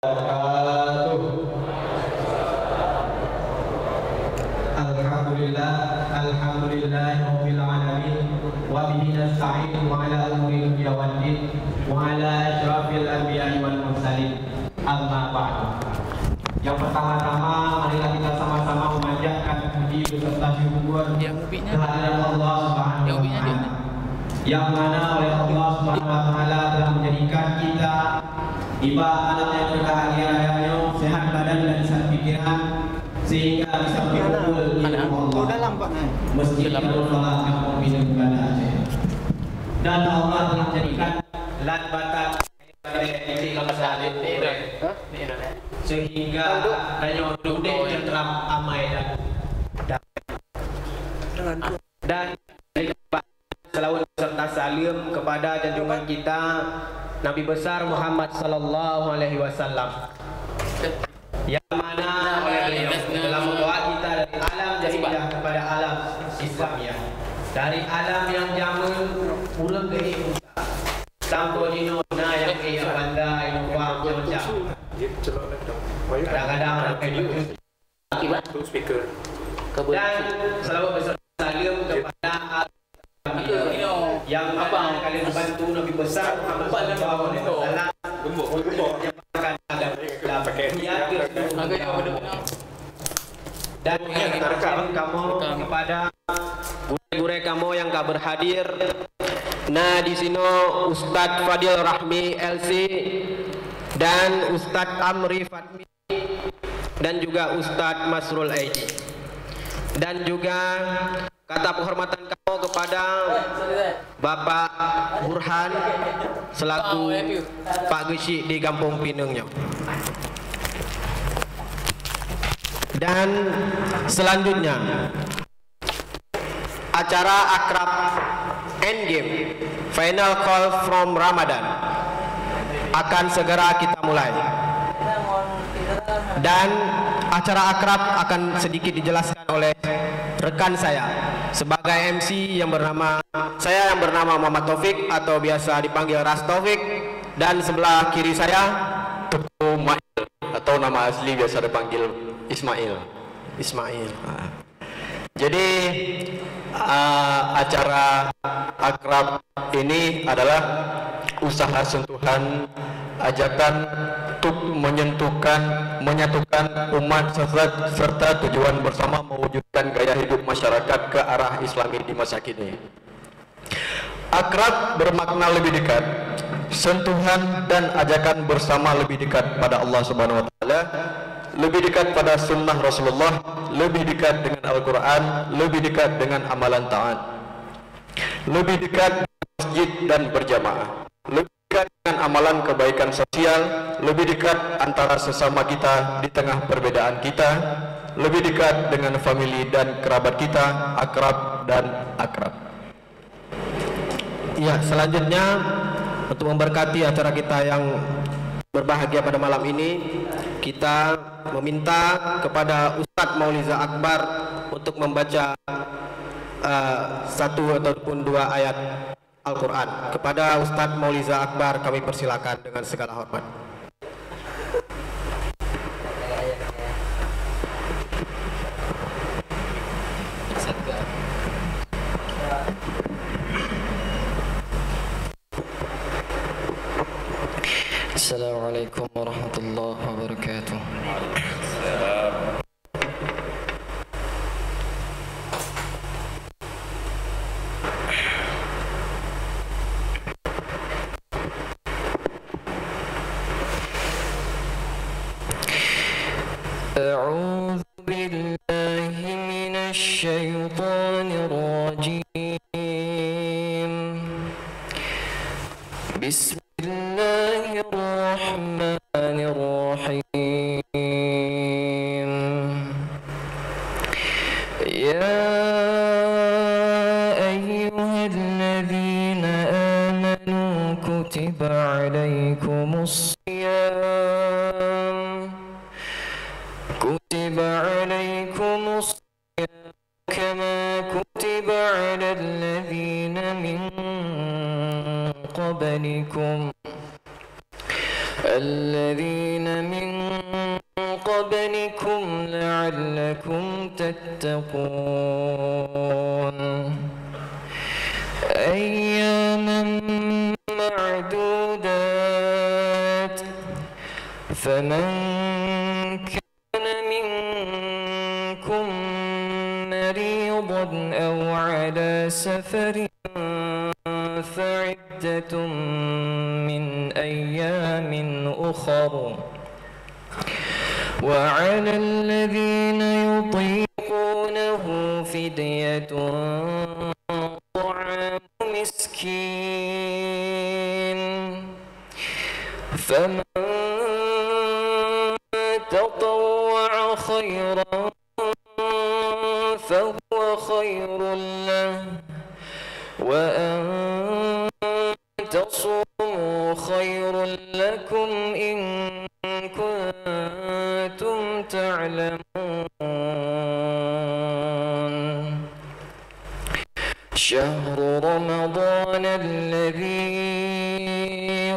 Alhamdulillah, alhamdulillahirabbil alamin wa bihi nasta'in wa ala umuri dunya waddin wa ala asyrafil anbiya'i wal mursalin. Amma ba'du. Yang pertama-tama marilah kita sama-sama memanjatkan puji beserta syukur kehadirat Allah Subhanahu wa taala. Yang mana oleh Allah Subhanahu wa taala telah menjadikan kita tiba alam yang berbahagia, sehat badan dan sehat pikiran, sehingga bisa berkumpul di Allah Masjid Darul Falah Kampung Pinang Bandar Aceh. Dan Allah telah menjadikan lat batak sehingga hanya duduk yang telah amai dan selawat serta salam kepada junjungan kita Nabi besar Muhammad sallallahu alaihi wasallam, yang mana dalam doa kita dari alam jahiliyah kepada alam Islamiyah, dari alam yang jaman urang ke Musa sampai dino na yang ia pandai numpang macam kadang-kadang akibat speaker dan selawat beserta salam kepada yang mana kalian membantu Nabi besar Muhammad sallallahu alaihi wasallam dan kamu kepada guru kamu yang gak berhadir. Nah, di sini Ustadz Fadil Rahmi LC dan Ustadz Amri Fatmi dan juga Ustadz Masrul Aidi, dan juga kata penghormatan kamu kepada Bapak Burhan selaku Pak Gesi di Kampung Pinangnya. Dan selanjutnya acara akrab Endgame Final Call from Ramadan akan segera kita mulai, dan acara akrab akan sedikit dijelaskan oleh rekan saya sebagai MC yang bernama Muhammad Taufik atau biasa dipanggil Ras Taufik, dan sebelah kiri saya Teguh Mail atau nama asli biasa dipanggil Ismail. Jadi acara akrab ini adalah usaha sentuhan ajakan untuk menyatukan umat serta tujuan bersama mewujudkan gaya hidup masyarakat ke arah Islami di masa kini. Akrab bermakna lebih dekat, sentuhan dan ajakan bersama lebih dekat pada Allah Subhanahu wa taala, lebih dekat pada sunnah Rasulullah, lebih dekat dengan Al-Quran, lebih dekat dengan amalan taat, lebih dekat masjid dan berjamaah, lebih dekat dengan amalan kebaikan sosial, lebih dekat antara sesama kita di tengah perbedaan kita, lebih dekat dengan famili dan kerabat kita, akrab dan akrab. Ya, selanjutnya untuk memberkati acara kita yang berbahagia pada malam ini, kita meminta kepada Ustadz Mauliza Akbar untuk membaca satu ataupun dua ayat Al-Quran. Kepada Ustadz Mauliza Akbar kami persilakan dengan segala hormat. Assalamualaikum warahmatullahi wabarakatuh. A'udzu billahi minasy syaithanir rajim. Bismillahirrahmanirrahim. Ya ayyuhalladzina amanu kutiba alaikumus siyam kama kutiba alal ladzina min qablikum الذين من تتقون أياما معدودات فمن كان منكم مريضا أو على سفر فعدة من أيام أخر وعلى الذين يطيقونه فدية طعام مسكين فمن تطوع خيرا فهو خير له وأن تصوموا خير لكم إن كنتم تعلمون شهر رمضان الذي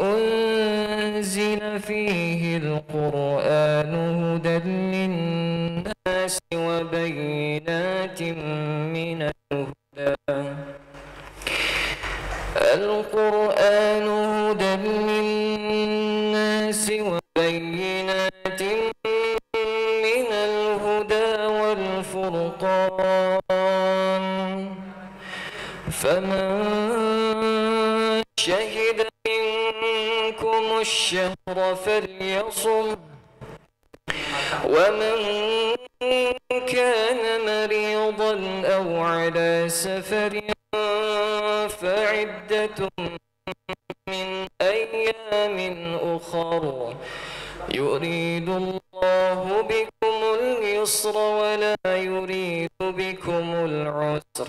أنزل فيه القرآن هدى للناس وبينات من الهدى القرآن هدى للناس وبينات من الهدى والفرقان فمن شهد منكم الشهر فليصم ومن كان مريضا أو على سفر فعدة من أيام أخر يريد الله بكم اليسر ولا يريد بكم العسر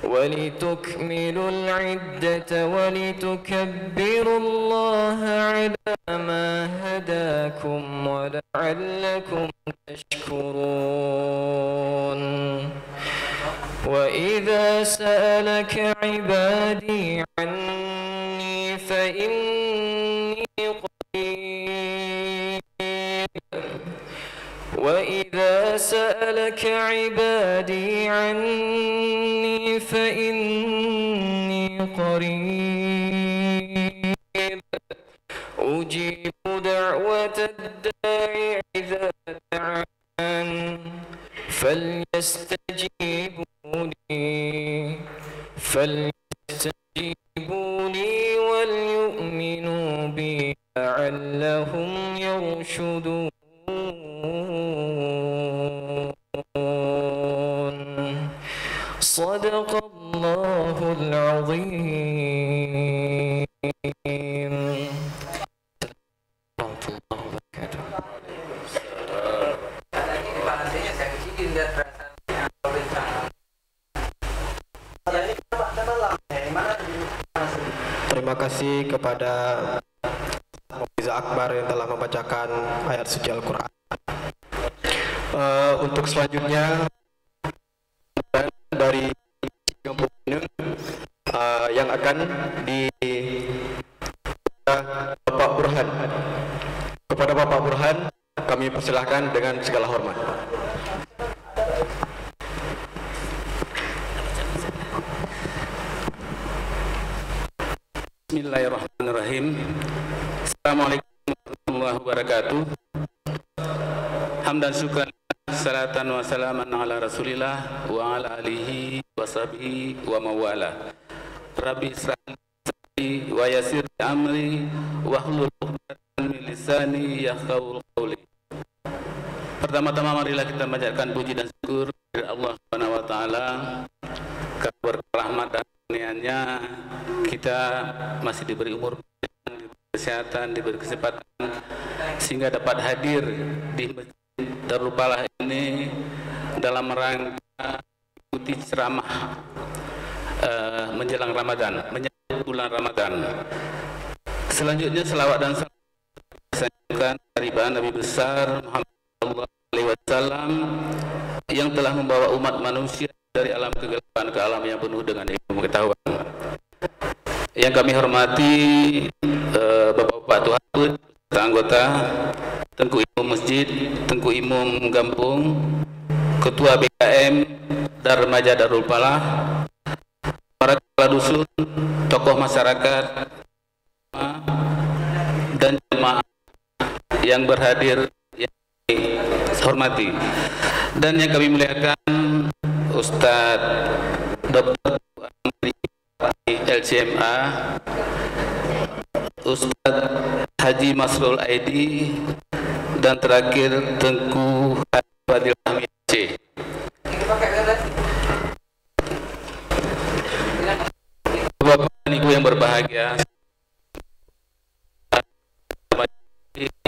ولتكملوا العدة ولتكبروا الله على ما هداكم ولعلكم تشكرون وإذا سألك عبادي عني فإني قريب وإذا سألك عبادي عني فإني قريب أجيب دعوة الداعي إذا دعان فليستجيبوا لي وليؤمنوا بي لعلهم يرشدون صدق الله العظيم. Terima kasih kepada Muiza Akbar yang telah membacakan ayat suci Al-Quran. Untuk selanjutnya dari kampung ini yang akan di Bapak Burhan. Kepada Bapak Burhan kami persilahkan dengan segala hormat. Bismillahirrahmanirrahim. Assalamualaikum warahmatullahi wabarakatuh. Hamdan syukran salatan wa salaman ala rasulillah wa ala alihi wa sahbihi wa mawala. Rabbi isra'li wa yasir amri wa hlul 'uqdatam min lisani yafqahul qawli. Pertama-tama marilah kita panjatkan puji dan syukur kepada Allah Subhanahu wa taala karena rahmat dan kurnianya kita masih diberi umur, diberi kesehatan, diberi kesempatan sehingga dapat hadir di Masjid Darul Falah ini dalam rangka ikuti ceramah menjelang Ramadan, menyambut bulan Ramadan. Selanjutnya selawat dan salam disanjungkan dari Nabi besar Muhammad sallallahu alaihi wasallam yang telah membawa umat manusia dari alam kegelapan ke alam yang penuh dengan ilmu pengetahuan. Yang kami hormati Bapak-bapak Tuhan, anggota, Tengku Imam Masjid, Tengku Imam Gampung, Ketua BK pemuda remaja Darul Falah, para kepala dusun, tokoh masyarakat, dan jemaah yang berhadir yang kami hormati, dan yang kami muliakan Ustadz Dr. LCMA, Ustadz Haji Masrul Aidi, dan terakhir Tengku Fadil Hamid C. Bapak dan Ibu yang berbahagia,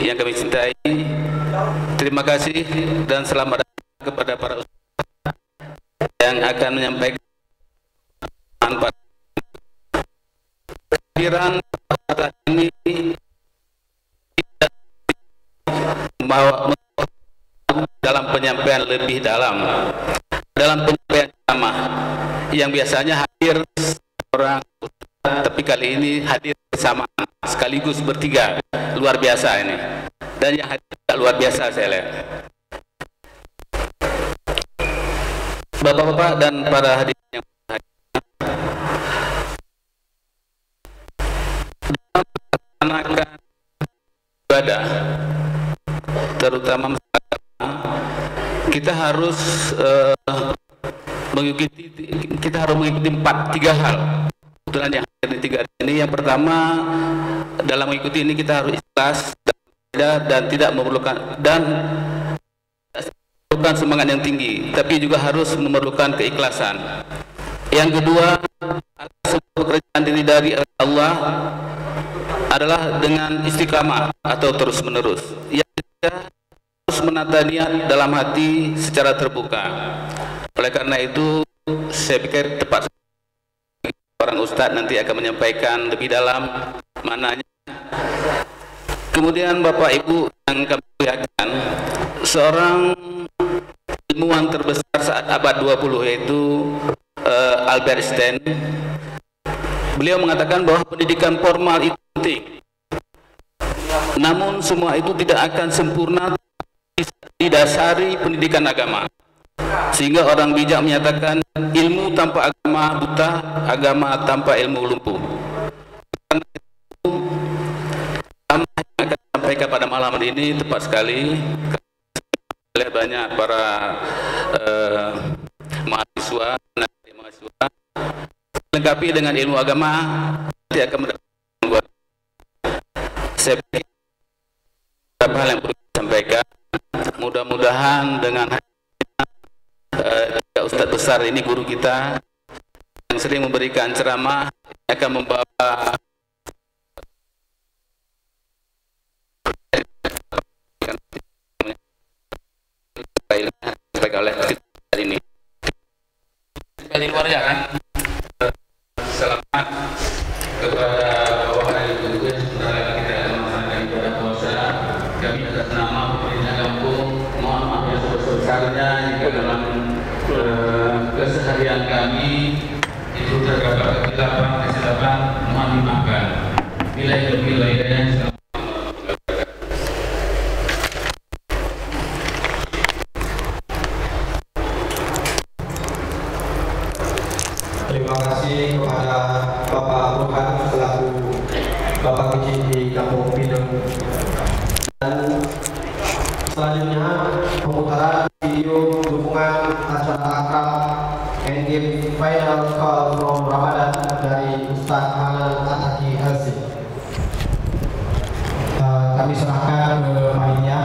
yang kami cintai, terima kasih dan selamat datang kepada para ustaz yang akan menyampaikan manfaat. Kehadiran pada ini membawa dalam penyampaian lebih dalam, dalam penyampaian ceramah yang biasanya hadir orang, tapi kali ini hadir bersama sekaligus bertiga, luar biasa ini, dan yang hadir juga luar biasa saya lihat. Bapak-bapak dan para hadirin yang berbahagia, dalam melaksanakan ibadah, terutama masyarakat, kita harus mengikuti tiga hal. Kebetulan yang hadir di tiga ini, yang pertama, dalam mengikuti ini kita harus ikhlas dan tidak memerlukan semangat yang tinggi, tapi juga harus memerlukan keikhlasan. Yang kedua, semua pekerjaan diri dari Allah adalah dengan istiqamah atau terus menerus. Yang ketiga, harus menata niat dalam hati secara terbuka. Oleh karena itu, saya pikir tepat orang ustadz nanti akan menyampaikan lebih dalam maknanya. Kemudian Bapak Ibu yang kami muliakan, seorang ilmuwan terbesar saat abad 20 yaitu Albert Einstein, beliau mengatakan bahwa pendidikan formal itu penting, namun semua itu tidak akan sempurna didasari pendidikan agama. Sehingga orang bijak menyatakan ilmu tanpa agama buta, agama tanpa ilmu lumpuh. Karena itu, yang akan disampaikan pada malam hari ini tepat sekali. Oleh banyak para mahasiswa lengkapi dengan ilmu agama, nanti akan mendapatkan. Saya pikir beberapa hal yang perlu disampaikan. Mudah-mudahan dengan Ustadz besar ini, guru kita yang sering memberikan ceramah, akan membawa oleh kita ini dari luar ya kan. Selamat kepada bapak dan ibu guru yang sebentar lagi kita akan melaksanakan ibadah puasa. Kami atas nama pemerintah kampung mohon maaf yang sebesar-besarnya jika dalam keseharian kami itu terdapat kesilapan, mohon dimaafkan. Bila hidayah. Terima kasih kepada Bapak Burhan selaku Bapak Kecil di Kampung Pideng. Dan selanjutnya pemutaran video dukungan acara akram Endgame Final Call from Ramadan dari Ustadz Hanan Ataki Helsi. Kami serahkan ke panitia.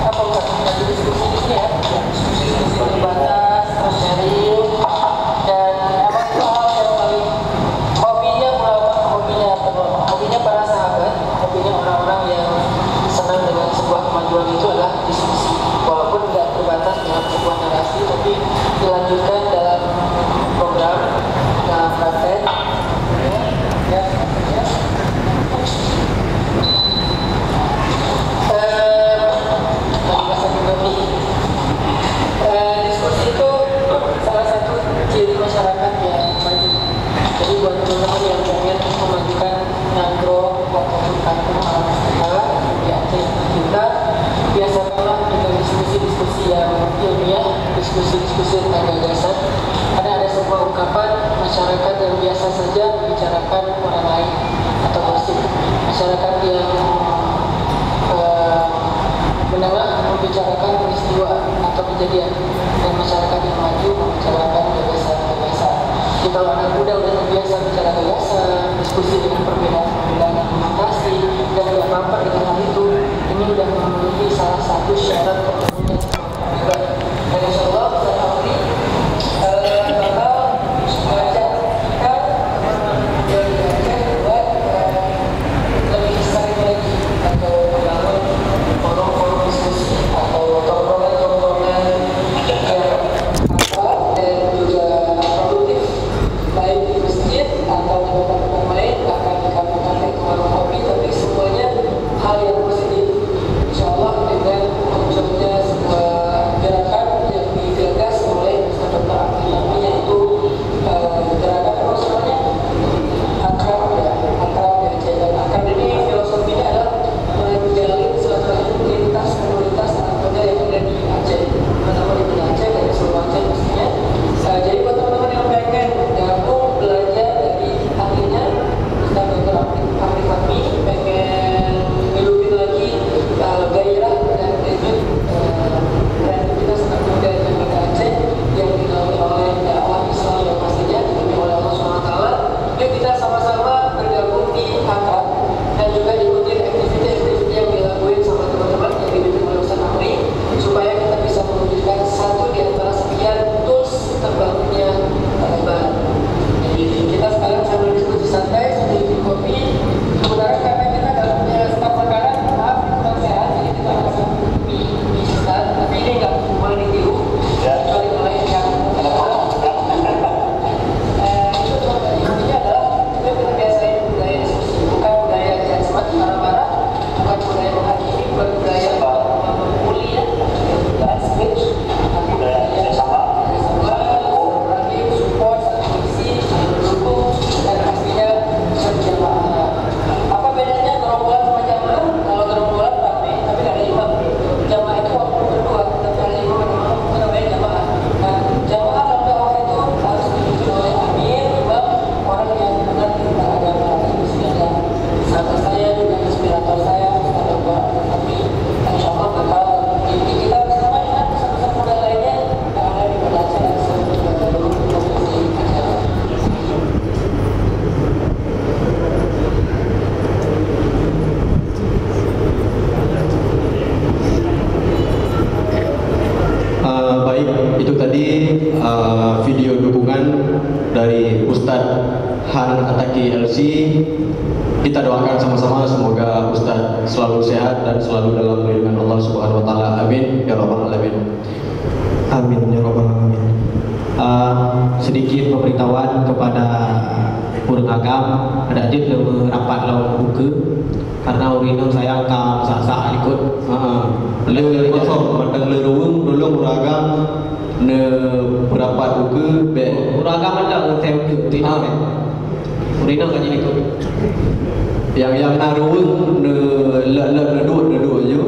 diskusi ya, diskusi terbatas, terus sharing, dan emang itu hal yang paling hobinya para sahabat, hobinya orang-orang yang senang dengan sebuah kemajuan itu adalah diskusi, walaupun nggak terbatas dengan sebuah narasi, tapi dilanjutkan dalam program, dalam praktek, ya. Diskusi itu salah satu ciri masyarakat yang maju. Jadi buat teman-teman yang pengen memajukan Nagro ataupun kampung halaman kita di Aceh kita, biasakanlah dengan diskusi-diskusi yang ilmiah, diskusi-diskusi tentang gagasan. Karena ada sebuah ungkapan, masyarakat yang biasa saja membicarakan orang lain atau gosip. Masyarakat yang menengah membicarakan peristiwa atau kejadian, dan masyarakat yang maju membicarakan gagasan-gagasan. Jadi kalau anak muda udah terbiasa bicara gagasan, diskusi dengan perbedaan argumentasi, dan tidak baper dengan hal itu, ini sudah memenuhi salah satu syarat pertemuan juga. Dan insya Allah Ustaz Afri bakal mengajak kita dari Aceh buat lebih sering lagi atau membangun forum-forum diskusi atau tongkrongan-tongkrongan yang aktif dan juga produktif, baik di masjid atau di tempat-tempat lain, bahkan di kafe-kafe warung kopi, tapi semuanya hal yang positif. Insya Allah dengan munculnya sebuah gerakan yang digagas oleh Ustaz Dr. Abdul Hamid, yaitu gerakan apa namanya? Akrab ya Aceh. Dan akrab ini filosofinya adalah menjalin silaturahmi lintas komunitas anak muda yang ada di Aceh, terutama di Aceh dan di seluruh Aceh pastinya. Jadi buat teman-teman yang pengen gabung belajar dari ahlinya Ustaz Dr. Abdul Hamid, pengen hidupin lagi gairah dan kejut kreativitas anak muda yang ada di Aceh yang dinaungi oleh dakwah Islam yang pastinya dipimpin oleh Allah SWT. Yuk kita sama-sama bergabung di Akrab dan juga ikutin aktiviti-aktiviti yang dilakuin sama teman-teman yang dipimpin oleh Ustaz Amri, supaya kita bisa mewujudkan satu di antara sekian tools terbangunnya Taliban. Jadi kita sekarang sambil diskusi santai, sambil bikin kopi. Sebenarnya karena kita nggak punya stok makanan, maaf kurang sehat, jadi kita masak mie instan, tapi ini nggak boleh ditiru kecuali oleh yang itu intinya adalah kita biasain budaya diskusi, bukan budaya judgement marah-marah, bukan budaya menghakimi, bukan budaya membuli ya, dan speech, tapi budaya sama, support, satu visi, dukung, dan pastinya berjamaah. Apa bedanya gerombolan sama jamaah? Kalau gerombolan tapi nggak ada imam. Jamaah itu waktu berdua, tapi ada imam itu namanya jamaah. Nah, jamaah dalam dakwah itu harus dipimpin oleh amir, imam, orang yang mengerti tentang agama. Di sini ada sahabat saya juga inspirator saya, Ustaz Dr. Tapi insya Allah bakal mimpi kita bersama dengan pesan-pesan muda lainnya yang ada di Kota Aceh dan seluruh provinsi Aceh. Baik, itu tadi video dukungan dari Ustadz Han Ataki LC. Kita doakan sama-sama semoga Ustadz selalu sehat dan selalu dalam lindungan Allah Subhanahu wa taala. Amin ya rabbal alamin. Amin ya rabbal alamin. Sedikit pemberitahuan kepada urang agam, ada aja yang rapat lawan buka karena urino saya angka sak-sak ikut le kosong matang le ruang dulu uragam ne berapat buka be uragam ada hotel tidak urino kan jadi ikut yang naruang ne dua je.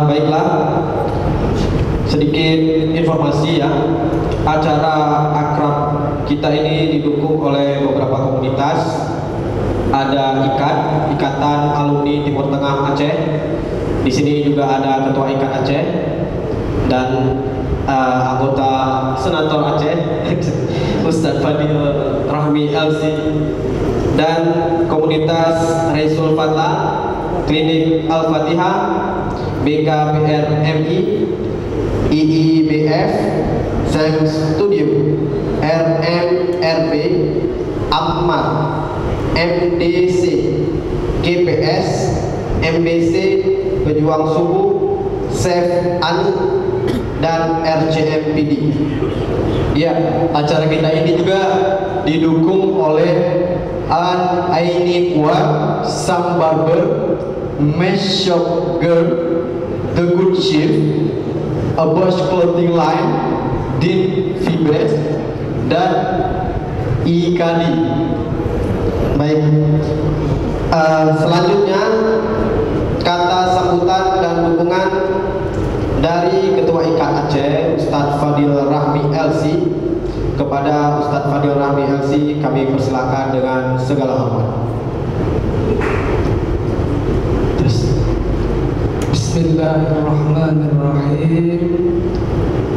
Baiklah, sedikit informasi ya. Acara akrab kita ini didukung oleh beberapa komunitas. Ada Ikatan Alumni Timur Tengah Aceh. Di sini juga ada Ketua IKAT Aceh dan anggota Senator Aceh Ustadz Fadil Rahmi LC, dan komunitas Raisul Fatah Klinik Al-Fatihah, BKPR MI, IIBF, Sam Studio, RMRB, Ammar, MDC, GPS, MBC, Pejuang Subuh, Sef Anu, dan RCMPD. Ya, acara kita ini juga didukung oleh An Aini Kuat, Sam Barber, Mesh Shop Girl, The Good Shift, A Bosch Clothing Line, Din Fibres, dan Ikadi. Baik, selanjutnya kata sambutan dan dukungan dari Ketua IKAT Aceh, Ustadz Fadil Rahmi LC. Kepada Ustadz Fadil Rahmi LC kami persilakan dengan segala hormat. Bismillahirrahmanirrahim.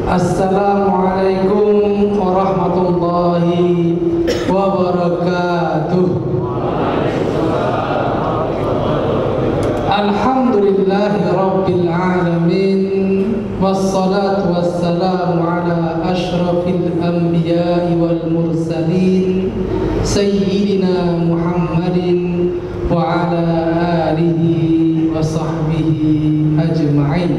Assalamualaikum warahmatullahi wabarakatuh. Alhamdulillahi rabbil alamin, wassalatu wassalamu ala ashrafil anbiya'i wal mursalin, sayyidina Muhammadin wa ala alihi wa sahbihi ajma'in.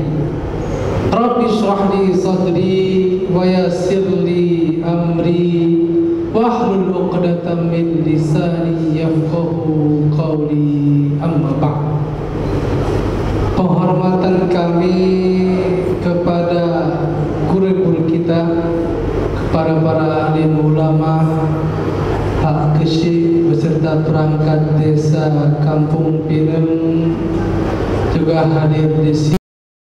Rabbi shrah li sadri wa yassir li amri wahlul 'uqdatam min lisani yafqahu qawli, amma ba'd. Penghormatan kami kepada guru-guru kita, kepada para alim ulama, hak kesyik beserta perangkat desa Kampung Pinang juga hadir di sini.